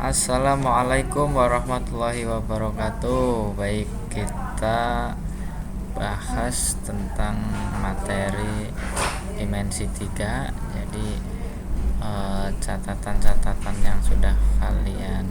Assalamualaikum warahmatullahi wabarakatuh. Baik, kita bahas tentang materi dimensi 3. Jadi catatan-catatan yang sudah kalian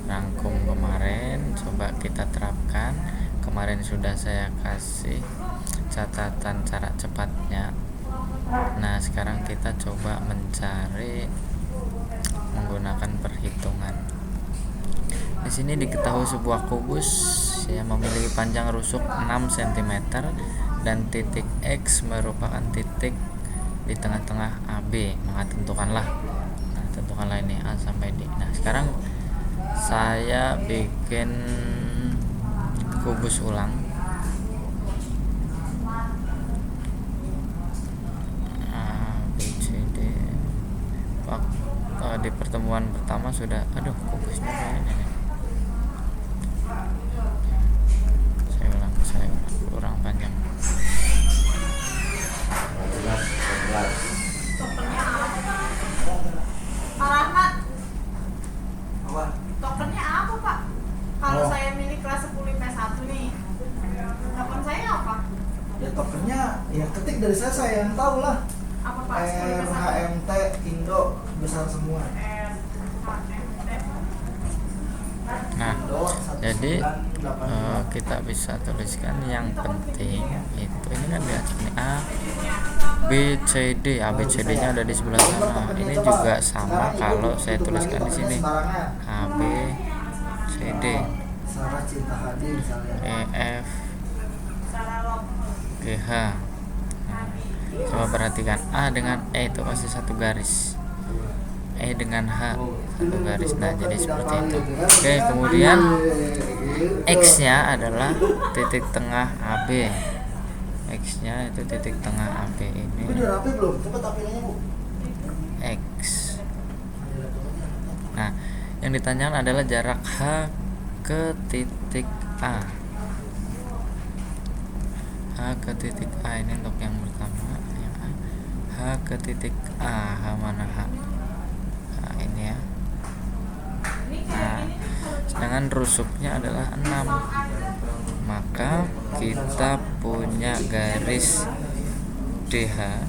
rangkum kemarin coba kita terapkan. Kemarin sudah saya kasih catatan cara cepatnya. Nah, sekarang kita coba mencari menggunakan perhitungan. Di sini diketahui sebuah kubus yang memiliki panjang rusuk 6 cm dan titik X merupakan titik di tengah-tengah AB. Maka tentukanlah. Nah, tentukanlah ini A sampai D. Nah, sekarang saya bikin kubus ulang. Di pertemuan pertama sudah kubusnya ini nih. Saya ulang kurang panjang. Tokennya apa, Pak? Kalau saya milih kelas 10 IPS 1 nih, token saya apa? Ya tokennya ya ketik dari saya yang tahu lah. Apa, Pak? 10 IPS 1? RHMT Indo besar semua. Nah, jadi kita bisa tuliskan yang penting itu ini kan dia ini A B C D. A B C D nya ada di sebelah sana. Ini juga sama kalau saya tuliskan di sini A B C D E F G H. Coba perhatikan, A dengan E itu pasti satu garis, E dengan H satu garis. Nah, jadi seperti itu. Oke, kemudian X nya adalah titik tengah AB. X nya itu titik tengah AB ini X. Nah, yang ditanyakan adalah jarak H ke titik A. H ke titik A ini untuk yang pertama, yang A. H ke titik A, H mana H? Nah, ini ya. Nah, sedangkan rusuknya adalah 6. Maka kita punya garis DH.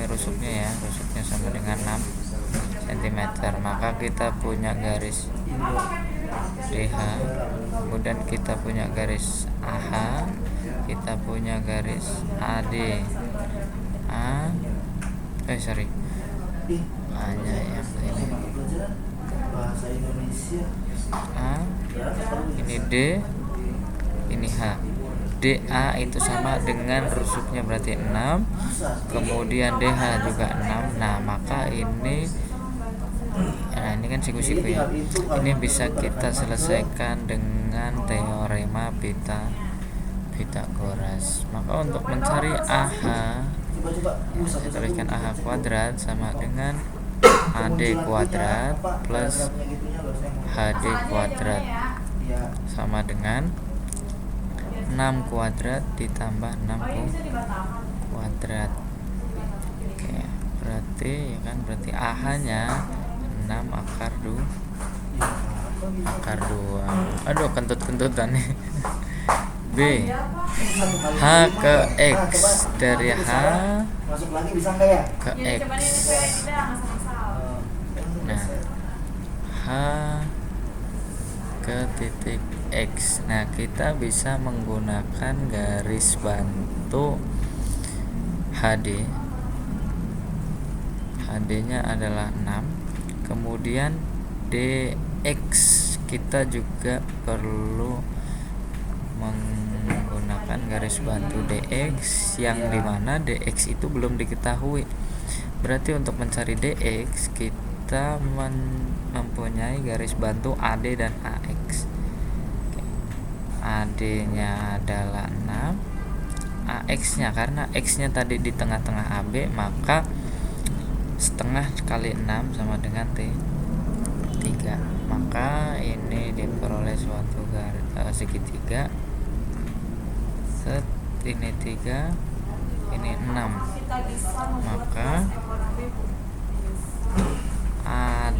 Rusuknya sama dengan 6 cm. Maka kita punya garis DH. Kemudian kita punya garis AH. Kita punya garis AD. A-nya yang ini bahasa Indonesia. A, ini D, ini H. DA itu sama dengan rusuknya berarti 6. Kemudian DH juga 6. Nah, maka ini kan siku-siku ya. Ini bisa kita selesaikan dengan teorema Pythagoras. Maka untuk mencari AH, saya tuliskan AH kuadrat sama dengan AD kuadrat plus HD kuadrat sama dengan 6 kuadrat ditambah 6 kuadrat. Oke, berarti AH nya 6 akar 2. Kentut-kentutan nih. B, H ke X, dari H ke X. Nah, H ke titik X. Nah, kita bisa menggunakan garis bantu HD. HD nya adalah 6. Kemudian DX kita juga perlu menggunakan garis bantu DX, yang dimana DX itu belum diketahui. Berarti untuk mencari DX kita mempunyai garis bantu AD dan AX. AD nya adalah 6, AX nya karena X nya tadi di tengah-tengah AB, maka setengah kali 6 sama dengan 3. Maka ini diperoleh suatu garis segitiga. Ini 3, ini 6. Maka AD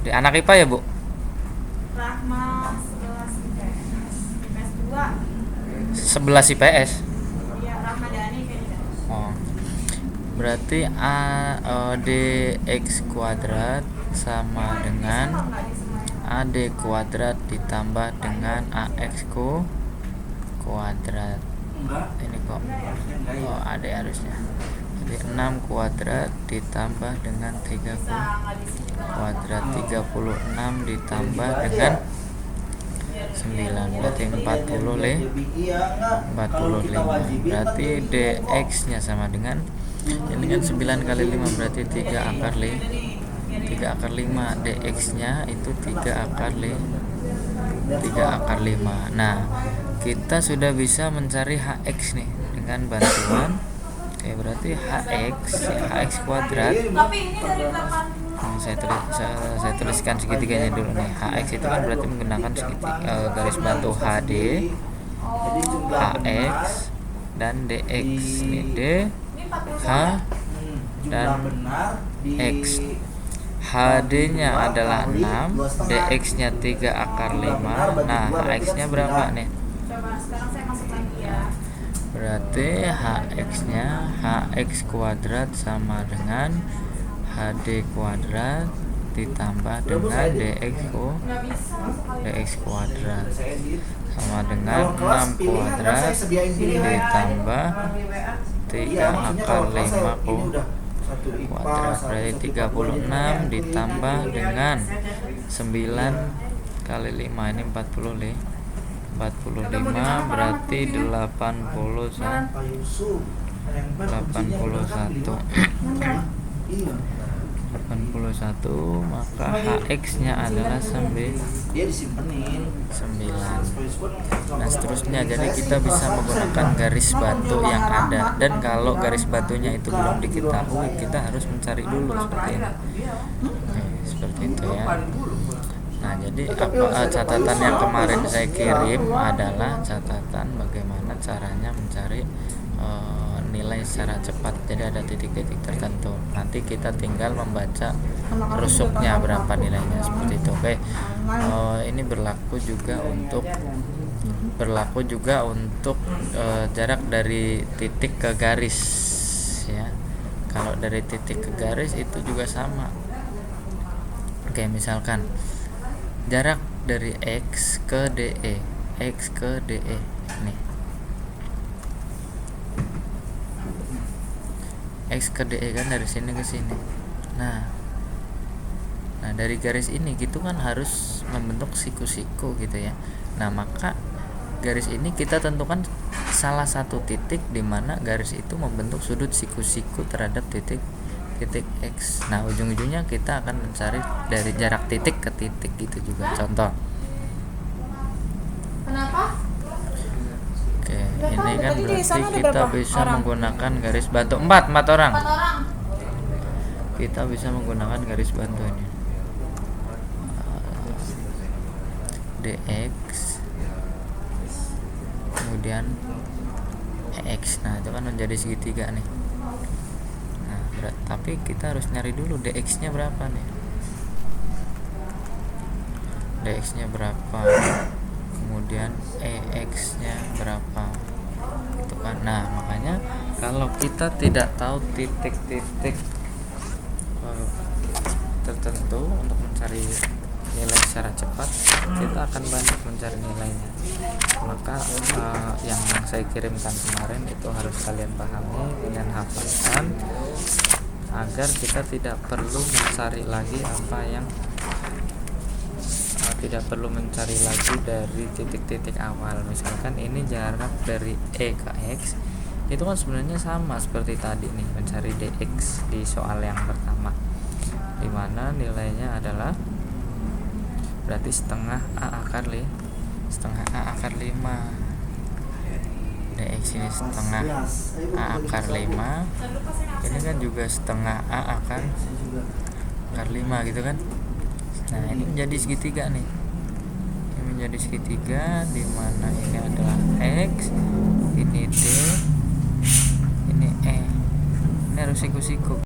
Di anak IPA ya, Bu? Rahma 11 IPS. IPS 2. 11 IPS. Iya, Rahma Dani kayaknya. Oh. Berarti dx kuadrat sama dengan ad kuadrat ditambah dengan ax kuadrat. Enggak. Ini kok. Harusnya enggak ya. Oh, ada harusnya. Jadi 6 kuadrat ditambah dengan 30 Bisa nggak di sini juga. kuadrat 36 ditambah dengan 9 berarti 40 le. Iya enggak. Kalau kita 45 wajibin berarti kan jadi dx nya sama dengan ini kan 9 kali 5 berarti 3 akar 3 akar 5 dx nya itu 3 akar 3 akar 5. Nah, kita sudah bisa mencari hx nih dengan bantuan berarti hx kuadrat. Tapi ini dari 80. Saya tuliskan segitiganya dulu nih. Hx itu kan berarti menggunakan garis batu HD, Jadi jumlah hx dan dx. Ini d, Ini 40 h, dan jumlah benar di x. HD-nya adalah 6, dx-nya 3 akar 5. Nah, hx-nya berapa nih? Coba sekarang saya masuk lagi ya. Berarti hx-nya hx kuadrat sama dengan hd kuadrat ditambah dengan Nggak bisa masuk kali. dx kuadrat sama dengan Kalau kelas 6 pilihan kan kuadrat saya sediain pilihan. ditambah Di WA. 3 Iya, maksudnya akar kalau kelas saya 5 ini udah satu IPA, kuadrat satu berarti 142, 36 ditambah jadi dengan 9 kali 5 ini 40 45 berarti 81 Pak Yusuf, lempar kuncinya udah kan 81 Iya. 81 maka hx-nya adalah 9. Dia disimpenin. Nah, seterusnya jadi kita bisa menggunakan garis batu yang ada, dan kalau garis batunya itu belum diketahui kita harus mencari dulu seperti ini. Oke, seperti itu ya. Nah, jadi catatan yang kemarin saya kirim adalah catatan bagaimana caranya mencari nilai secara cepat. Jadi ada titik-titik tertentu. Nanti kita tinggal membaca rusuknya berapa nilainya seperti itu. Oke. Ini berlaku juga untuk jarak dari titik ke garis ya. Kalau dari titik ke garis itu juga sama. Oke, misalkan jarak dari x ke DE nih. X ke DE kan dari sini ke sini. Nah dari garis ini gitu kan harus membentuk siku-siku gitu ya. Nah, maka garis ini kita tentukan salah satu titik di mana garis itu membentuk sudut siku-siku terhadap titik X. Nah, ujung-ujungnya kita akan mencari dari jarak titik ke titik gitu juga. Contoh. Kenapa? Oke, ini kan Tadi di berarti sana ada kita berapa bisa orang? menggunakan garis batu 4 orang. 4 orang. Kita bisa menggunakan garis bantu ini. dx kemudian x. Nah, itu kan menjadi segitiga nih. Nah, tapi kita harus nyari dulu dx nya berapa nih. Dx nya berapa, kemudian ex nya berapa, itu kan. Nah, makanya kalau kita tidak tahu titik-titik tertentu untuk mencari nilai secara cepat, kita akan banyak mencari nilainya. Maka yang saya kirimkan kemarin itu harus kalian pahami, kalian hafalkan agar kita tidak perlu mencari lagi tidak perlu mencari lagi dari titik-titik awal. Misalkan ini jarak dari E ke X itu kan sebenarnya sama seperti tadi nih, mencari dx di soal yang pertama, dimana nilainya adalah berarti setengah A akar 5 dx ini setengah A akar 5, ini kan juga setengah A akar 5 gitu kan. Nah, ini menjadi segitiga nih. Ini menjadi segitiga di mana ini adalah X, ini D, ini E. Ini harus siku-siku.